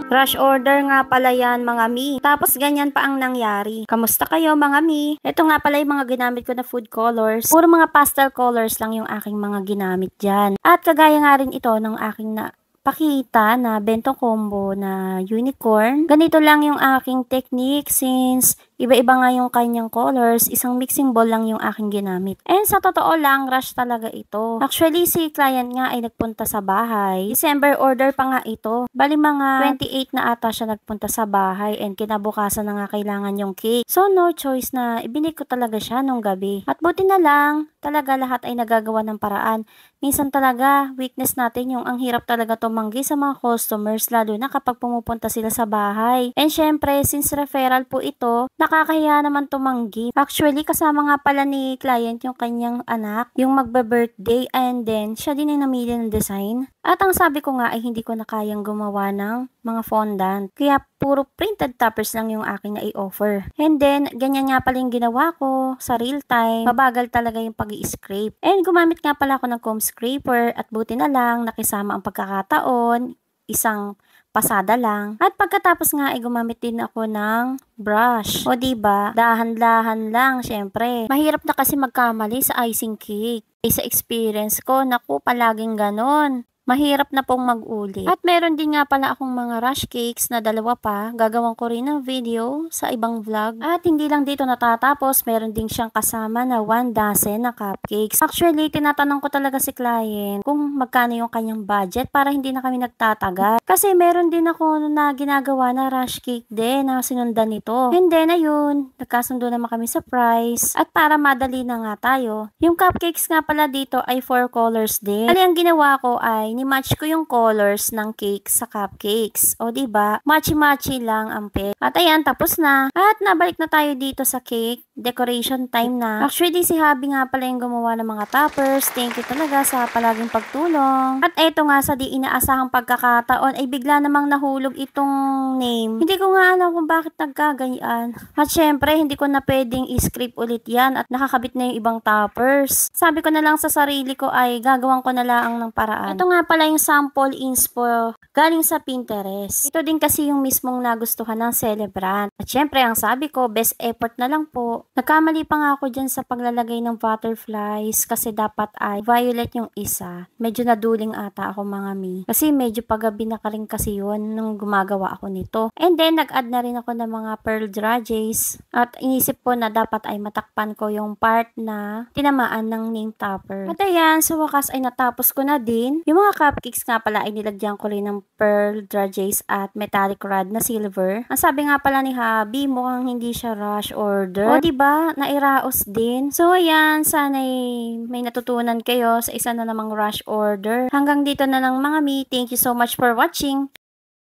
Rush order nga pala yan mga mi. Tapos ganyan pa ang nangyari. Kamusta kayo mga mi? Ito nga pala yung mga ginamit ko na food colors. Puro mga pastel colors lang yung aking mga ginamit dyan. At kagaya nga rin ito ng aking pakita na bento combo na unicorn. Ganito lang yung aking technique since iba-iba nga yung kanyang colors, isang mixing bowl lang yung aking ginamit. And sa totoo lang, rush talaga ito. Actually, si client nga ay nagpunta sa bahay. December order pa nga ito. Bali mga 28 na ata siya nagpunta sa bahay and kinabukasan na nga kailangan yung cake. So no choice na ibili ko talaga siya nung gabi. At buti na lang, talaga lahat ay nagagawa ng paraan. Minsan talaga, weakness natin yung ang hirap talaga tumanggi sa mga customers lalo na kapag pumupunta sila sa bahay. And syempre, since referral po ito, nakakahiya naman tumanggi. Actually, kasama nga pala ni client yung kanyang anak, yung magbe-birthday and then siya din yung namili ng design. At ang sabi ko nga ay hindi ko na kayang gumawa ng mga fondant. Kaya puro printed toppers lang yung aking na i-offer. And then, ganyan nga pala yung ginawa ko sa real time. Mabagal talaga yung pag-i-scrape. And gumamit nga pala ako ng comb scraper at buti na lang nakisama ang pagkakataon. Isang pasada lang. At pagkatapos nga ay gumamit din ako ng brush. O diba, dahan-dahan lang syempre. Mahirap na kasi magkamali sa icing cake. Sa experience ko, naku, palaging ganon. Mahirap na pong mag-ulit. At meron din nga pala akong mga rush cakes na dalawa pa. Gagawin ko rin ng video sa ibang vlog. At hindi lang dito natatapos, meron din siyang kasama na 1 dozen na cupcakes. Actually, tinatanong ko talaga si client kung magkano yung kanyang budget para hindi na kami nagtatagal. Kasi meron din ako na ginagawa na rush cake din na sinundan nito. And then, ayun, nagkasundo naman kami sa price. At para madali na nga tayo, yung cupcakes nga pala dito ay 4 colors din. Ang ginawa ko ay ni-match ko yung colors ng cake sa cupcakes. O diba? Matchy-matchy lang ang pek. At ayan, tapos na. At nabalik na tayo dito sa cake. Decoration time na. Actually, si Habi nga pala yung gumawa ng mga toppers. Thank you talaga sa palaging pagtulong. At eto nga sa di inaasahang pagkakataon ay bigla namang nahulog itong name. Hindi ko nga alam kung bakit nagkaganyan. At syempre, hindi ko na pwedeng i-script ulit yan at nakakabit na yung ibang toppers. Sabi ko na lang sa sarili ko ay gagawin ko na lang ng paraan. Ito nga pala yung sample inspo galing sa Pinterest. Ito din kasi yung mismong nagustuhan ng celebrant. At syempre, ang sabi ko, best effort na lang po. Nagkamali pa nga ako dyan sa paglalagay ng butterflies kasi dapat ay violet yung isa. Medyo naduling ata ako mga mi. Kasi medyo pagabi na ka rin kasi yun nung gumagawa ako nito. And then, nag-add na rin ako ng mga pearl dragees. At inisip ko na dapat ay matakpan ko yung part na tinamaan ng name topper. At ayan, sa wakas ay natapos ko na din. Yung mga cupcakes nga pala ay nilagyan ko rin ng pearl dragees at metallic rod na silver. Ang sabi nga pala ni Habi, mukhang hindi siya rush order. O diba, nairaos din. So ayan, sana may natutunan kayo sa isa na namang rush order. Hanggang dito na lang mga mi. Thank you so much for watching.